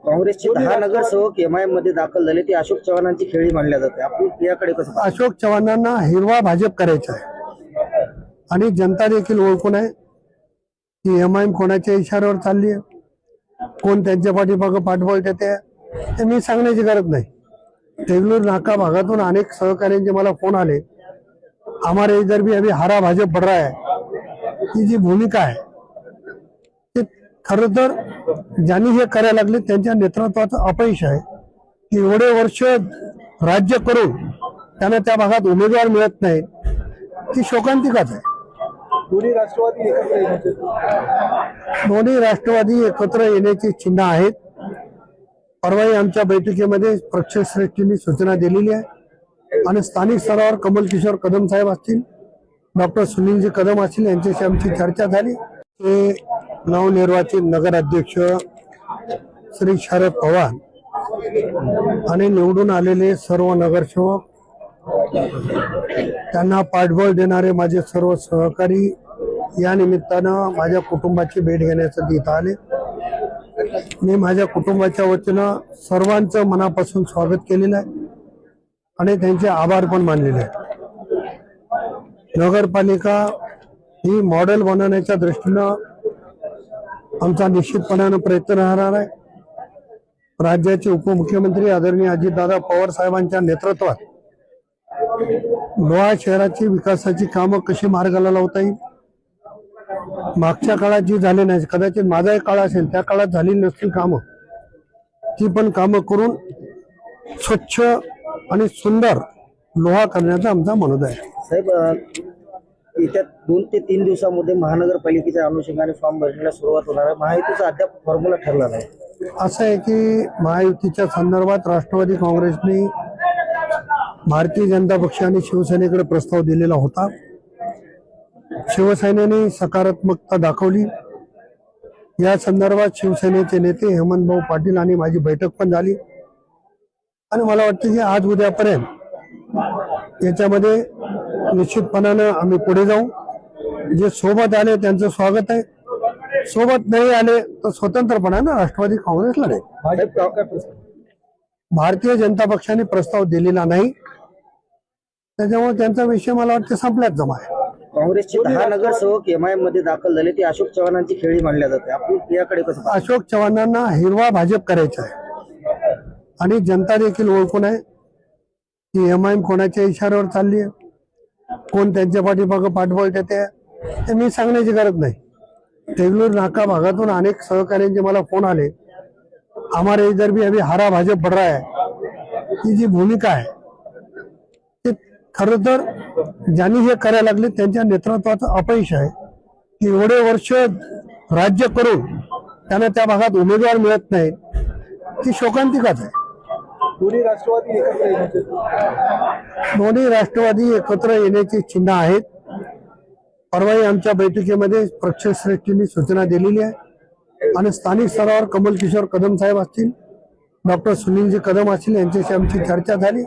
काँग्रेसचे 10 नगरसेवक एमआयएम मध्ये दाखल झाले. ते अशोक चव्हाणांची खेळी मानल्या जाते. आपण याकडे कसं पाहता? अशोक चव्हाणांना हिरवा भाजप करायचा आहे आणि जनता देखील ओळखून आहे की एमआयएम कोणाच्या इशाऱ्यावर चालली आहे, कोण त्यांच्या पाठीमागं पाठबळ देते हे मी सांगण्याची गरज नाही. देगलूर नाका भागातून अनेक सहकार्यांचे मला फोन आले, हमारे इधर भी अभी हरा भाजप बढ़ रहा है. ही जी भूमिका आहे ते खरं तर ज्यांनी हे करायला लागले त्यांच्या नेतृत्वाचं अपयश आहे की एवढे वर्ष राज्य करून त्यांना त्या भागात उमेदवार मिळत नाही. ही शोकांतिकाच आहे. दोन्ही राष्ट्रवादी एकत्र येण्याची चिन्ह आहेत. परवाही आमच्या बैठकीमध्ये पक्षश्रेष्ठींनी सूचना दिलेली आहे आणि स्थानिक स्तरावर कमल किशोर कदम साहेब असतील, डॉक्टर सुनीलजी कदम असतील, यांच्याशी आमची चर्चा झाली. ते नवनिर्वाचित नगराध्यक्ष श्री शरद पवार आणि निवडून आलेले सर्व नगरसेवक, त्यांना पाठबळ देणारे माझे सर्व सहकारी या निमित्तानं माझ्या कुटुंबाची भेट घेण्यासाठी इथं आले. मी माझ्या कुटुंबाच्या वतीनं सर्वांचं मनापासून स्वागत केलेलं आहे आणि त्यांचे आभार पण मानलेले आहेत. नगरपालिका ही मॉडेल बनवण्याच्या दृष्टीनं आमचा निश्चितपणानं प्रयत्न राहणार आहे. राज्याचे उपमुख्यमंत्री आदरणीय अजितदादा पवार साहेबांच्या नेतृत्वात लोहा शहराची विकासाची कामं कशी मार्गाला लावता येईल, मागच्या काळात जी झाली नाही, कदाचित माझा एक काळ असेल त्या काळात झाली नसतील कामं, ती पण कामं करून स्वच्छ आणि सुंदर लोहा करण्याचा आमचा मनोदय आहे. साहेब, येत्या 2 ते 3 दिवसांमध्ये महानगरपालिकेच्या अनुषंगाने फॉर्म भरण्याला सुरुवात होणार आहे. महायुतीचा अद्याप फॉर्म्युला ठरला नाही. असं आहे की महायुतीच्या संदर्भात राष्ट्रवादी काँग्रेसने भारतीय जनता पक्ष आणि शिवसेनेकडे प्रस्ताव दिलेला होता. शिवसेनेने सकारात्मकता दाखवली. या संदर्भात शिवसेनेचे नेते हेमंतभाऊ पाटील आणि माझी बैठक पण झाली आणि मला वाटतं की आज उद्यापर्यंत याच्यामध्ये निश्चितपणानं आम्ही पुढे जाऊ. जे सोबत आले त्यांचं स्वागत आहे, सोबत नाही आले तर स्वतंत्रपणानं राष्ट्रवादी काँग्रेस लढेल. भारतीय जनता पक्षाने प्रस्ताव दिलेला नाही, त्याच्यामुळे त्यांचा विषय मला वाटतं संपल्यात जमा आहे. काँग्रेसचे 10 नगरसेवक एमआयएम मध्ये दाखल झाले. ते अशोक चव्हाणांची खेळी मानल्या जाते. आपण याकडे कसं पाहता? अशोक चव्हाणांना हिरवा भाजप करायचा आहे आणि जनता देखील ओळखून आहे की एमआयएम कोणाच्या इशाऱ्यावर चालली आहे, कोण त्यांच्या पाठीमागं पाठबळ देते हे मी सांगण्याची गरज नाही. देगलूर नाका भागातून अनेक सहकार्यांचे मला फोन आले, हमारे इधर भी अभी हरा भाजप बढ़ रहा है. ही जी भूमिका आहे ते खरं तर ज्यांनी हे करायला लागले त्यांच्या नेतृत्वाचं अपयश आहे की एवढे वर्ष राज्य करून त्यांना त्या भागात उमेदवार मिळत नाही. ही शोकांतिकाच आहे. दोन्ही राष्ट्रवादी एकत्र येण्याची चिन्ह आहेत. परवाही आमच्या बैठकीमध्ये पक्षश्रेष्ठींनी सूचना दिलेली आहे आणि स्थानिक स्तरावर कमल किशोर कदम साहेब असतील, डॉक्टर सुनीलजी कदम असतील, यांच्याशी आमची चर्चा झाली.